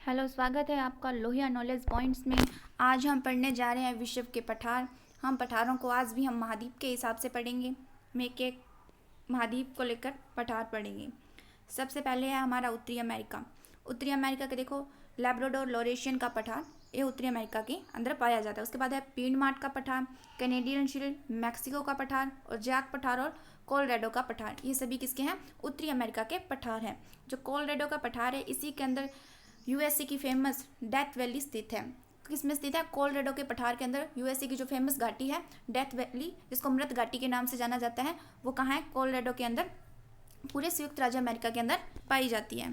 Hello, स्वागत है आपका लोहिया नॉलेज पॉइंट्स में। आज हम पढ़ने जा रहे हैं विश्व के पठार। हम पठारों को आज भी हम महाद्वीप के हिसाब से पढ़ेंगे। हम एक महाद्वीप को लेकर पठार पढ़ेंगे। सबसे पहले है हमारा उत्तरी अमेरिका। उत्तरी अमेरिका के देखो लैब्राडोर लॉरेशियन का पठार, ये उत्तरी अमेरिका के अंदर पाया जाता है। उसके बाद है पिडमांट का पठार, कैनेडियन शील्ड, मैक्सिको का पठार और जैक पठार और कोलोराडो का पठार। ये सभी किसके हैं? उत्तरी अमेरिका के पठार हैं। जो कोलोराडो का पठार है इसी के अंदर यूएसए की फेमस डेथ वैली स्थित है। किसमें स्थित है? कोलोराडो के पठार के अंदर यूएसए की जो फेमस घाटी है डेथ वैली, जिसको मृत घाटी के नाम से जाना जाता है, वो कहाँ है? कोलोराडो के अंदर, पूरे संयुक्त राज्य अमेरिका के अंदर पाई जाती है।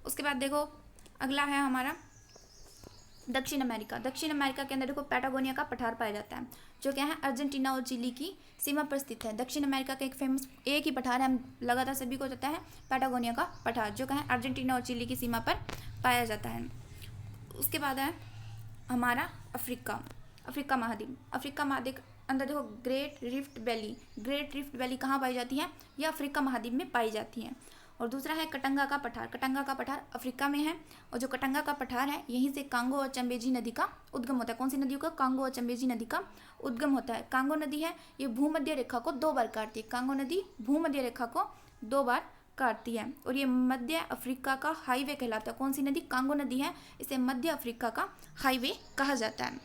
उसके बाद देखो अगला है हमारा दक्षिण अमेरिका। दक्षिण अमेरिका के अंदर देखो पैटागोनिया का पठार पाया जाता है, जो क्या है अर्जेंटीना और चिली की सीमा पर स्थित है। दक्षिण अमेरिका का एक फेमस एक ही पठार है, हम लगातार सभी को पता है, पैटागोनिया का पठार, जो क्या है अर्जेंटीना और चिली की सीमा पर पाया जाता है। उसके बाद है हमारा अफ्रीका महाद्वीप। अफ्रीका महाद्वीप अंदर देखो great rift valley. Great rift valley कहाँ पाई जाती है? यह अफ्रीका महाद्वीप में पाई जाती है। और दूसरा है कटंगा का पठार। कटंगा का पठार अफ्रीका में है, और जो कटंगा का पठार है यहीं से कांगो और चंबेजी नदी का उद्गम होता है। कौन सी नदियों का? कांगो और चंबेजी नदी का उद्गम होता है। कांगो नदी है, ये भूमध्य रेखा को 2 बार काटती है। कांगो नदी भूमध्य रेखा को 2 बार काटती है, और ये मध्य अफ्रीका का हाईवे कहलाता है। कौन सी नदी? कांगो नदी है, इसे मध्य अफ्रीका का हाईवे कहा जाता है।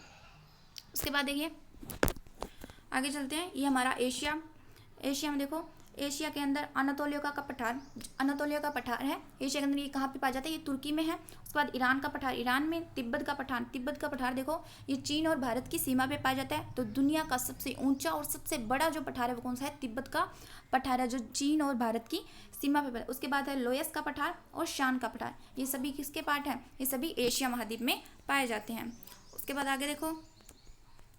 उसके बाद देखिए आगे चलते हैं, ये हमारा एशिया में देखो एशिया के अंदर अनातोलिया का पठार है। एशिया के अंदर ये कहाँ पे पाया जाता है? ये तुर्की में है। उसके बाद ईरान का पठार, ईरान में। तिब्बत का पठार देखो ये चीन और भारत की सीमा पे पाया जाता है। तो दुनिया का सबसे ऊंचा और सबसे बड़ा जो पठार है वो कौन सा है? तिब्बत का पठार है, जो चीन और भारत की सीमा पे है। उसके बाद है लोयस का पठार और शान का पठार। ये सभी किसके पार्ट हैं? ये सभी एशिया महाद्वीप में पाए जाते हैं। उसके बाद आगे देखो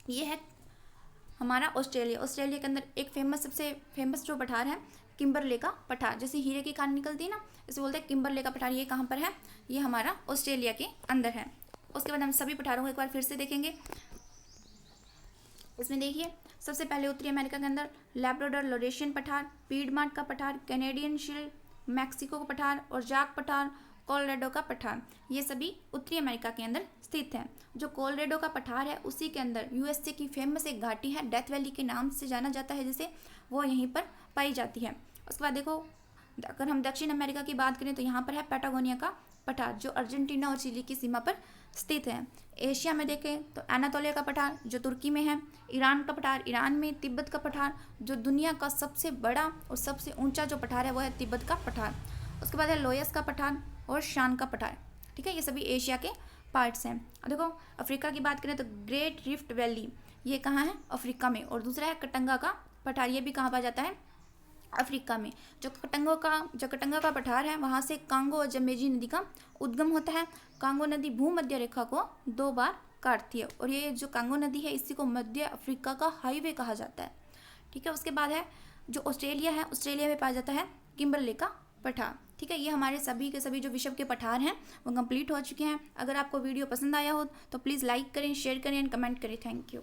ये है हमारा ऑस्ट्रेलिया के अंदर एक सबसे फेमस जो पठार है किम्बरले का पठार। जैसे हीरे की खान निकलती है ना, इसे बोलते हैं किम्बरले का पठार। ये कहाँ पर है? ये हमारा ऑस्ट्रेलिया के अंदर है। उसके बाद हम सभी पठारों को एक बार फिर से देखेंगे। इसमें देखिए सबसे पहले उत्तरी अमेरिका के अंदर लैब्राडोर लॉरेशियन पठार, पिडमांट का पठार, कैनेडियन शील्ड, मैक्सिको का पठार और जैक पठार, कोलोराडो का पठार, ये सभी उत्तरी अमेरिका के अंदर स्थित है। जो कोलोराडो का पठार है उसी के अंदर यूएसए की फेमस एक घाटी है डेथ वैली के नाम से जाना जाता है, जिसे वो यहीं पर पाई जाती है। उसके बाद देखो अगर हम दक्षिण अमेरिका की बात करें तो यहाँ पर है पैटागोनिया का पठार, जो अर्जेंटीना और चिली की सीमा पर स्थित है। एशिया में देखें तो एनातोलिया का पठार जो तुर्की में है, ईरान का पठार ईरान में, तिब्बत का पठार जो दुनिया का सबसे बड़ा और सबसे ऊंचा जो पठार है वो है तिब्बत का पठार। उसके बाद है लोयस का पठार और शान का पठार। ठीक है, ये सभी एशिया के पार्ट्स हैं। और देखो अफ्रीका की बात करें तो ग्रेट रिफ्ट वैली, ये कहाँ है? अफ्रीका में। और दूसरा है कटंगा का पठार, ये भी कहाँ पाया जाता है? अफ्रीका में। जो कटंगा का पठार है वहाँ से कांगो और जमेजी नदी का उद्गम होता है। कांगो नदी भूमध्य रेखा को 2 बार काटती है, और ये जो कांगो नदी है इसी को मध्य अफ्रीका का हाईवे कहा जाता है। ठीक है, उसके बाद है जो ऑस्ट्रेलिया में पाया जाता है किम्बरले का पठार। ठीक है, ये हमारे सभी के सभी जो विश्व के पठार हैं वो कंप्लीट हो चुके हैं। अगर आपको वीडियो पसंद आया हो तो प्लीज़ लाइक करें, शेयर करें एंड कमेंट करें। Thank you.